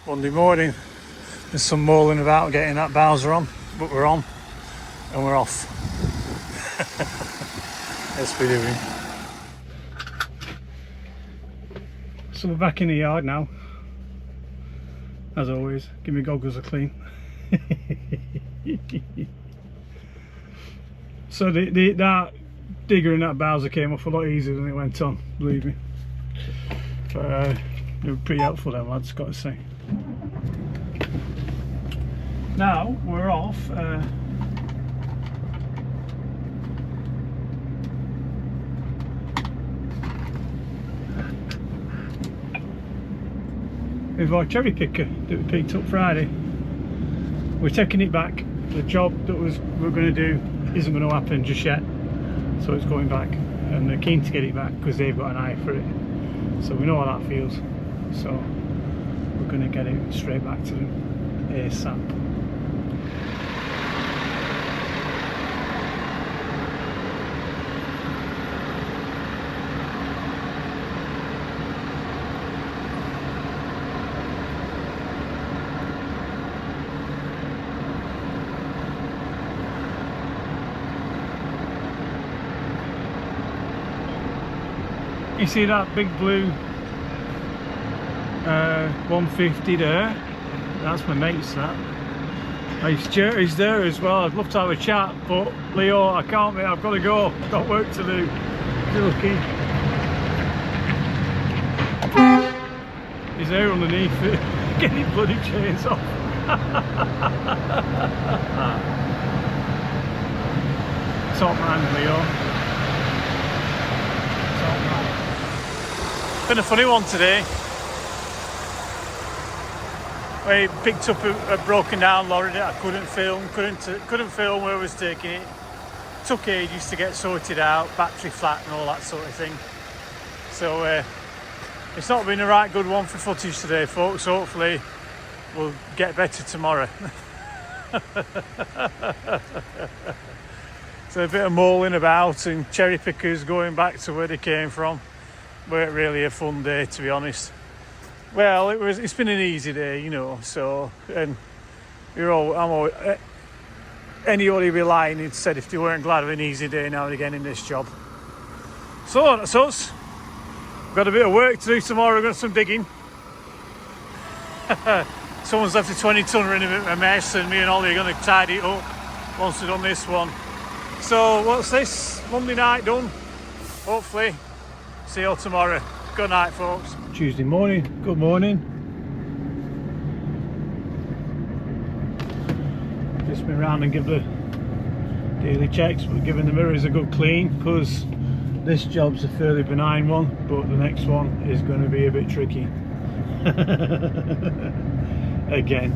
Monday morning. There's some mulling about getting that Bowser on, but we're on and we're off. Let's be doing. So we're back in the yard now. As always, give me goggles a clean. So that digger and that Bowser came off a lot easier than it went on, believe me. But they were pretty helpful, them lads, got to say. Now we're off. With our cherry picker that we picked up Friday. We're taking it back. The job that we're going to do isn't going to happen just yet, so it's going back, and they're keen to get it back because they've got an eye for it. So we know how that feels. So we're going to get it straight back to them ASAP. You see that big blue 150 there? That's my mate's that. He's there as well. I'd love to have a chat, but Leo, I can't, mate. I've got to go. Got work to do. Joking. He's there underneath it, getting bloody chains off. Top man, Leo. Been a funny one today. We picked up a broken down lorry that I couldn't film where I was taking it. Took ages to get sorted out, battery flat and all that sort of thing. So it's not been a right good one for footage today, folks. Hopefully we'll get better tomorrow. So a bit of mulling about and cherry pickers going back to where they came from. Weren't really a fun day, to be honest. Well, it's been an easy day, you know. So, and anybody be lying who'd said if they weren't glad of an easy day now and again in this job. So that's us. Got a bit of work to do tomorrow. Got some digging. Someone's left a 20-tonner in a bit of a mess, and me and Ollie are going to tidy it up once we've done this one. So what's this? Monday night done. Hopefully. See you all tomorrow. Good night, folks. Tuesday morning. Good morning. Just been round and give the daily checks, but giving the mirrors a good clean, because this job's a fairly benign one, but the next one is going to be a bit tricky. Again.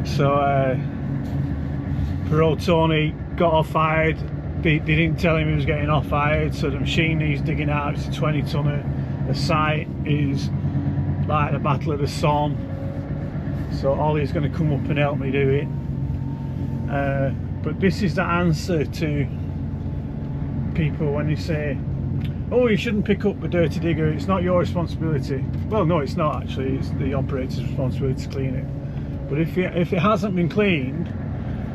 So poor old Tony got off-hired. They didn't tell him he was getting off-hired, so the machine he's digging out is a 20-tonner. The site is like the Battle of the Somme, so Ollie's going to come up and help me do it. But this is the answer to people when they say, oh, you shouldn't pick up a dirty digger, it's not your responsibility. Well, no, it's not actually, it's the operator's responsibility to clean it. But if it hasn't been cleaned,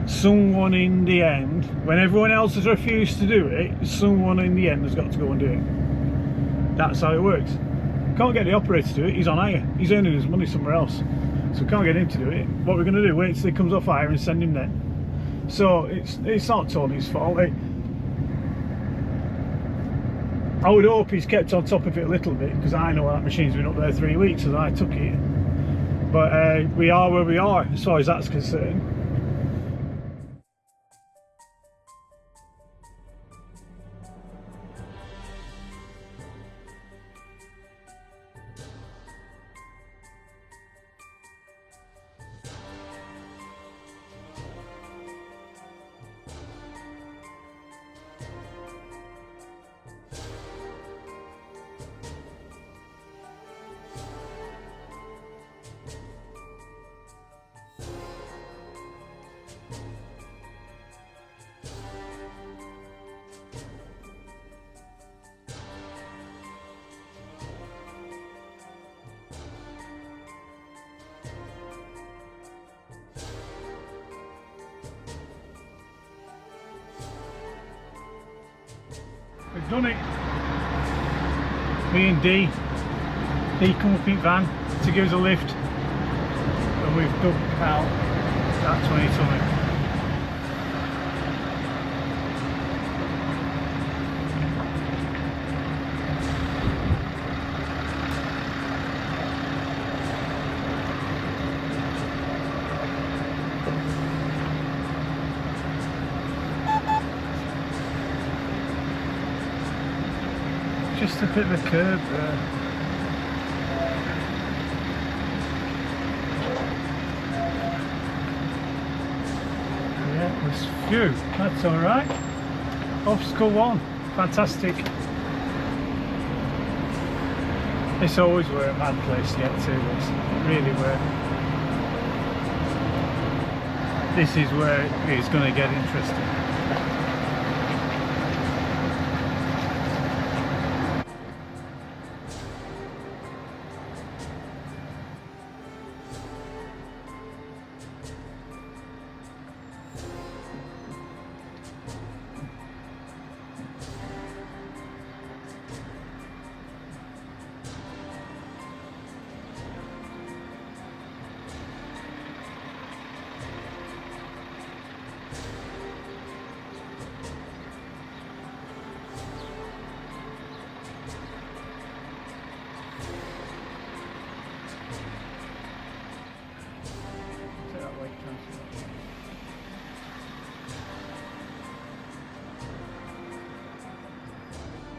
someone in the end, when everyone else has refused to do it, someone in the end has got to go and do it. That's how it works. Can't get the operator to do it, he's on hire, he's earning his money somewhere else, so we can't get him to do it. What we're going to do, wait till he comes off hire and send him then. So it's not Tony's fault. I would hope he's kept on top of it a little bit, because I know that machine's been up there 3 weeks as I took it, but we are where we are as far as that's concerned. done it. Me and D come up in van to give us a lift, and we've dug out that 20 tonner. Just a bit of a curve there. Yeah, there's phew, that's alright. Obstacle 1, fantastic. It's always were a mad place to get to, this really were. This is where it's going to get interesting.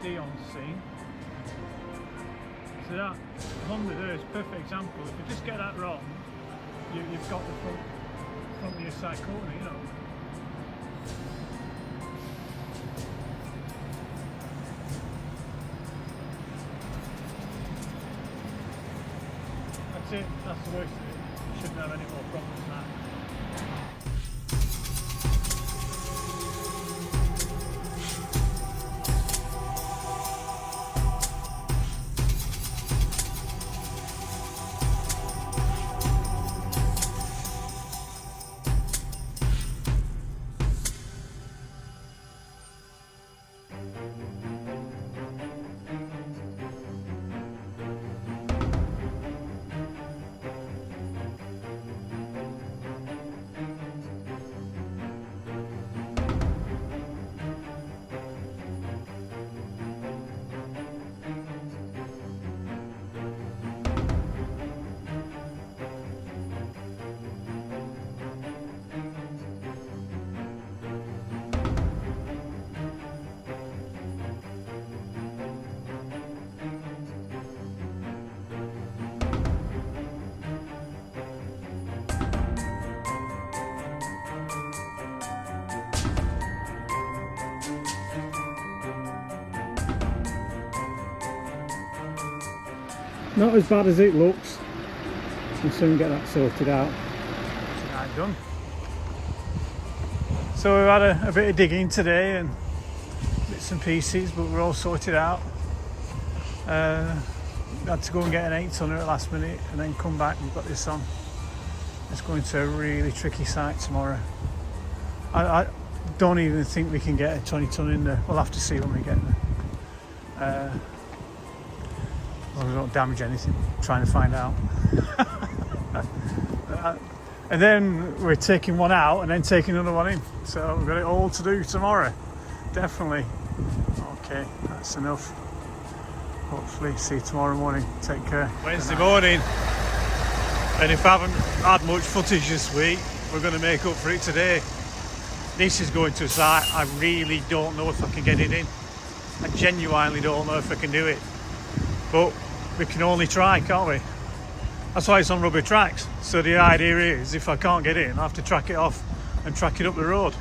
On scene. So that Honda there is a perfect example. If you just get that wrong, you've got the front of your side corner, you know. That's it, that's the worst of it. You shouldn't have any more problems than that. Not as bad as it looks. We'll soon get that sorted out. Right, done. So we've had a bit of digging today and bits and pieces, but we're all sorted out. Had to go and get an 8 tonner at the last minute and then come back. We've got this on. It's going to a really tricky site tomorrow. I don't even think we can get a 20 ton in there. We'll have to see when we get there. As long as we don't damage anything, trying to find out. And then we're taking one out and then taking another one in. So we've got it all to do tomorrow. Definitely. Okay, that's enough. Hopefully see you tomorrow morning. Take care. Wednesday morning. And if I haven't had much footage this week, we're going to make up for it today. This is going to a site I really don't know if I can get it in. I genuinely don't know if I can do it. But we can only try, can't we? That's why it's on rubber tracks. So the idea is, if I can't get in, I have to track it off and track it up the road.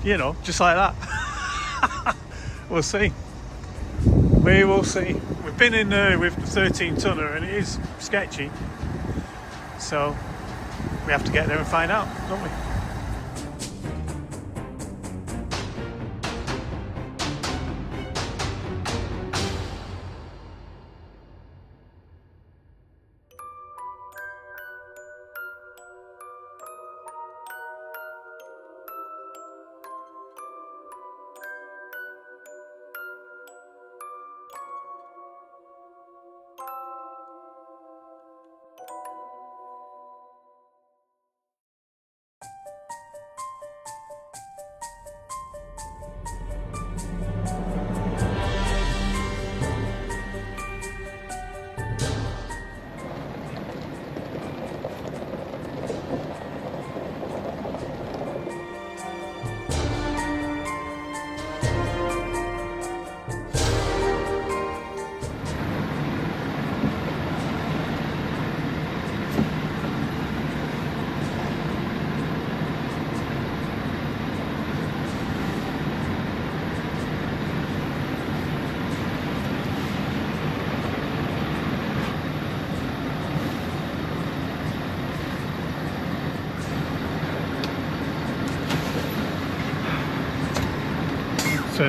You know, just like that. We'll see. We will see. We've been in there with the 13 tonner and it is sketchy. So we have to get there and find out, don't we?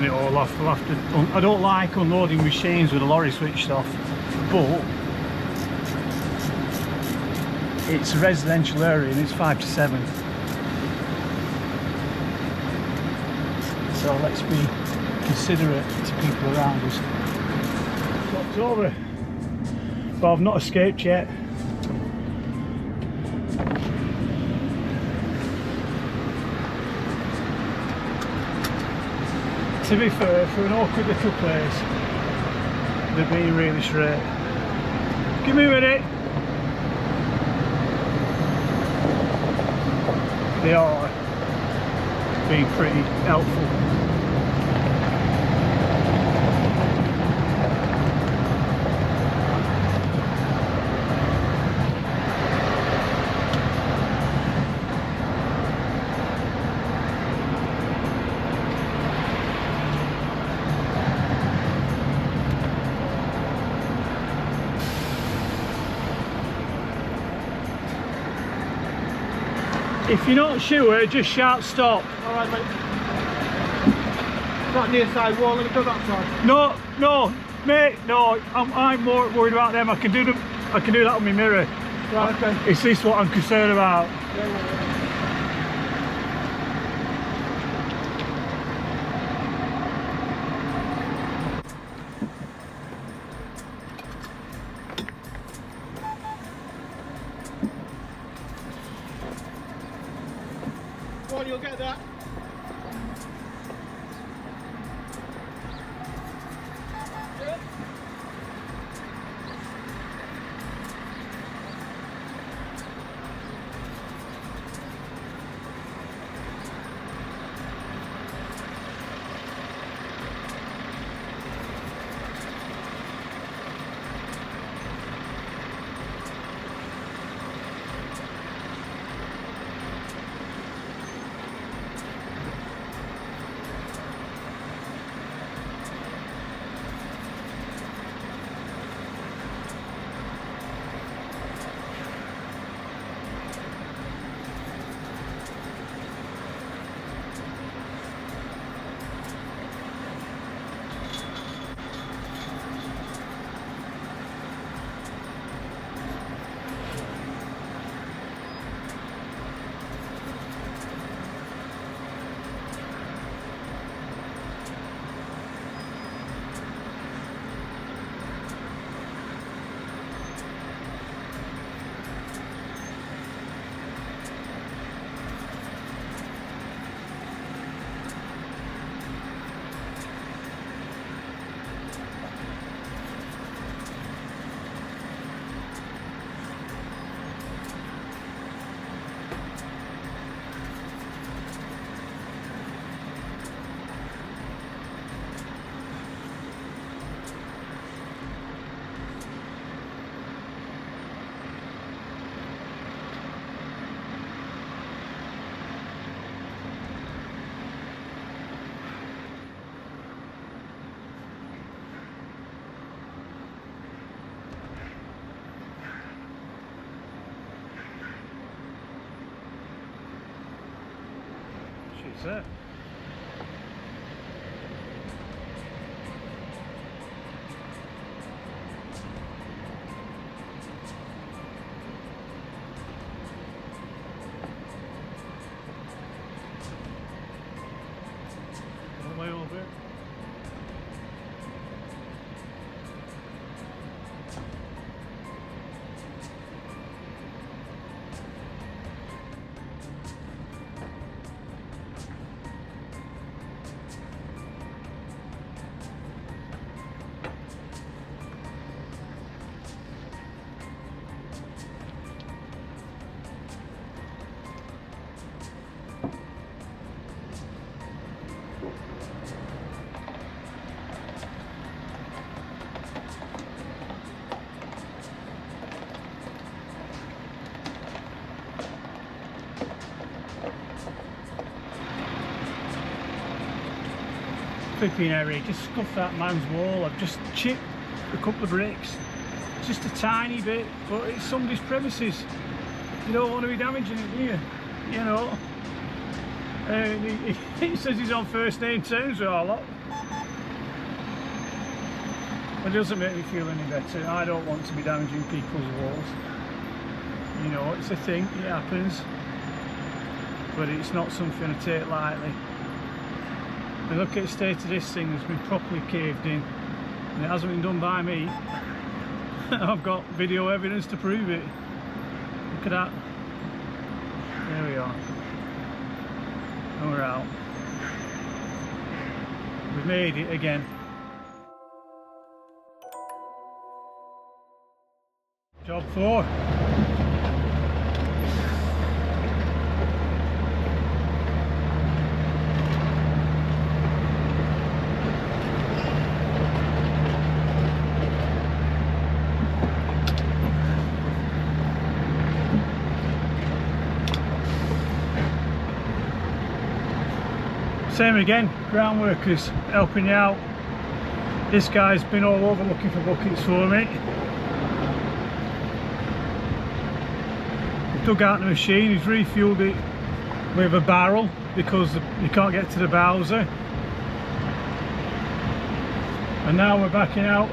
turn it all off. We'll have to. I don't like unloading machines with the lorry switched off, but it's a residential area and it's 5 to 7. So let's be considerate to people around us. It's October, but I've not escaped yet. To be fair, for an awkward little place, they're being really straight. Give me a minute. They are being pretty helpful. If you're not sure, just shout stop. Alright, mate. That near side wall, let me go that side. No, mate, no. I'm more worried about them. I can do that on my mirror. Right, okay. It's this what I'm concerned about. Yeah. Go on, you'll get that. She's there. All the way over. Flipping Harry, just scuffed that man's wall. I've just chipped a couple of bricks, just a tiny bit, but it's somebody's premises. You don't want to be damaging it, do you? You know. He says he's on first name terms with our lot. It doesn't make me feel any better. I don't want to be damaging people's walls. You know, it's a thing, it happens. But it's not something I take lightly. And look at the state of this thing, it's been properly caved in. And it hasn't been done by me. I've got video evidence to prove it. Look at that. There we are. And we're out. We've made it again. Job 4. Same again, ground workers helping you out. This guy's been all over looking for buckets for me. He dug out the machine, he's refueled it with a barrel because you can't get to the Bowser. And now we're backing out.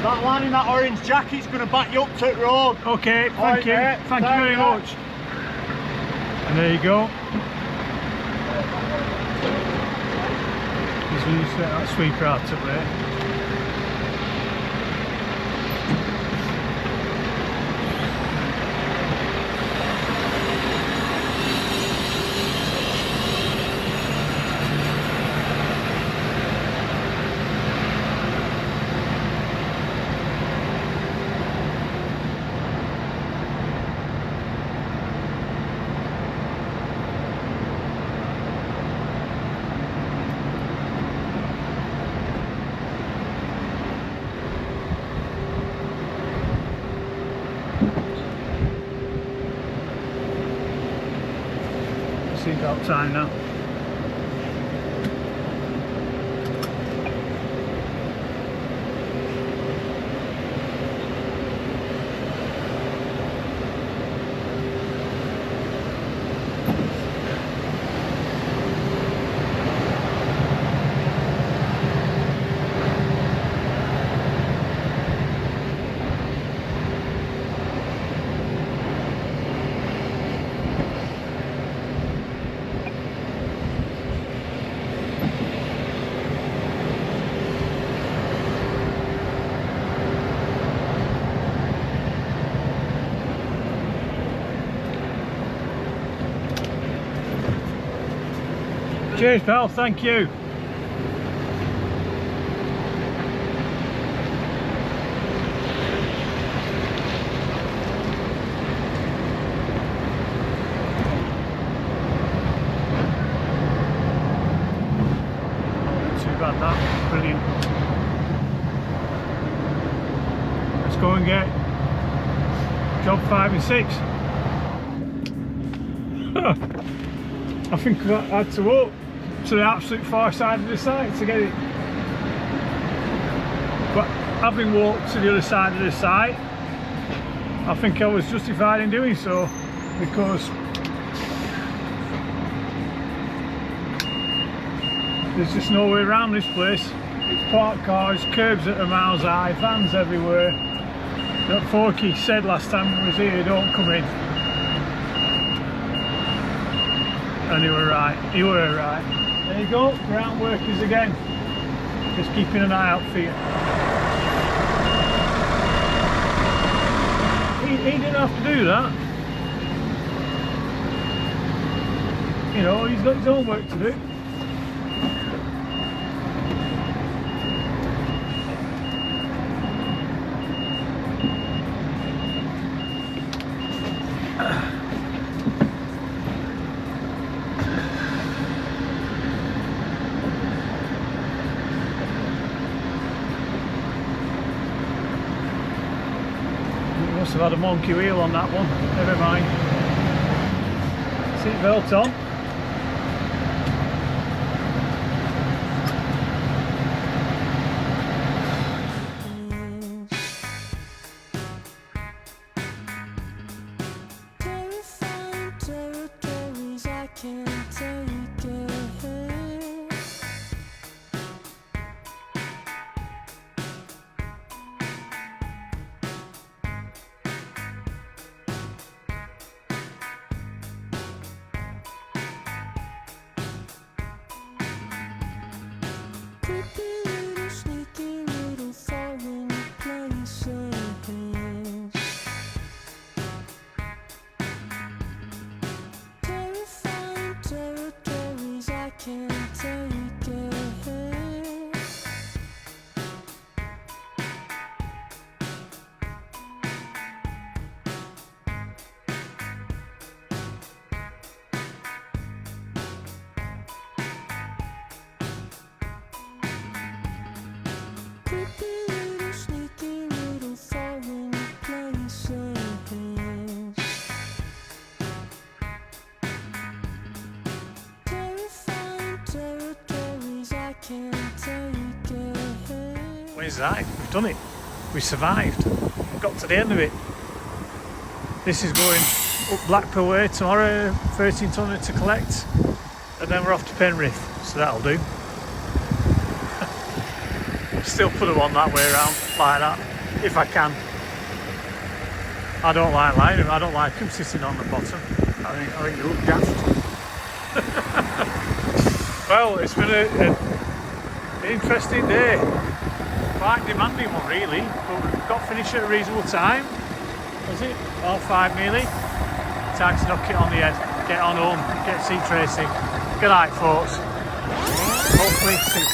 That man in that orange jacket's going to back you up to the road. Okay, thank you. Thank you very much. And there you go. Just going to set that sweeper out up there. Seatbelt time now. Cheers pal, thank you. Not too bad that, brilliant. Let's go and get job 5 and 6. I think I had to walk to the absolute far side of the site to get it, but having walked to the other side of the site, I think I was justified in doing so, because there's just no way around this place. It's parked cars, curbs that are miles high, vans everywhere. That Forky said last time he was here, don't come in. And he were right, he were right. There you go, ground workers again. Just keeping an eye out for you. He didn't have to do that. You know, he's got his own work to do. Must have had a monkey wheel on that one, never mind. Seatbelt on. is right. We've done it. We survived. We got to the end of it. This is going up Blackpool way tomorrow, 13 tonner to collect, and then we're off to Penrith, so that'll do. Still put them on that way around, like that, if I can. I don't like lying, I don't like them sitting on the bottom. I think they look daft. Well, it's been an interesting day. Quite demanding one really, but we've got finished at a reasonable time. Was it? 5:30 nearly. Time to knock it on the head, get on home, get sea tracing. Good night, folks. Hopefully see you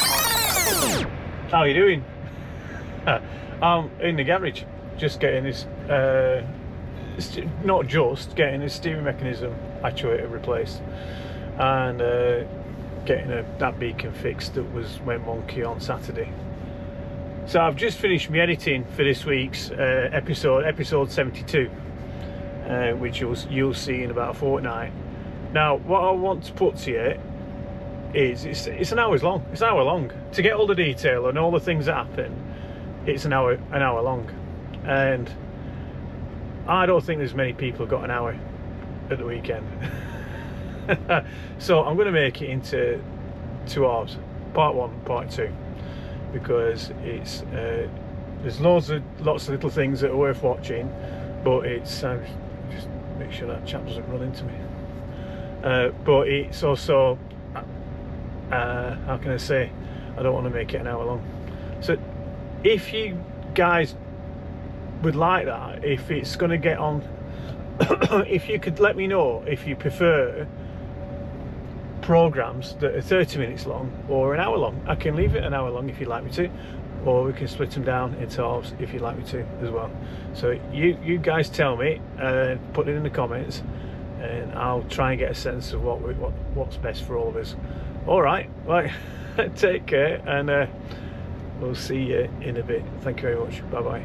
tomorrow. How are you doing? I'm in the garage, just getting this, not just getting this steering mechanism actuator replaced, and getting that beacon fixed that went wonky on Saturday. So I've just finished my editing for this week's episode 72, which you'll see in about a fortnight. Now, what I want to put to you is it's an hour long. It's an hour long to get all the detail and all the things that happen. It's an hour long, and I don't think there's many people got an hour at the weekend. So I'm going to make it into 2 hours, part 1, part 2. Because it's there's lots of little things that are worth watching, but it's just make sure that chap doesn't run into me. But it's also how can I say, I don't want to make it an hour long. So if you guys would like that, if it's going to get on, if you could let me know if you prefer programs that are 30 minutes long or an hour long. I can leave it an hour long if you'd like me to, or we can split them down into halves if you'd like me to as well. So you guys tell me, put it in the comments, and I'll try and get a sense of what's best for all of us. All right, right. Take care, and we'll see you in a bit. Thank you very much. Bye bye.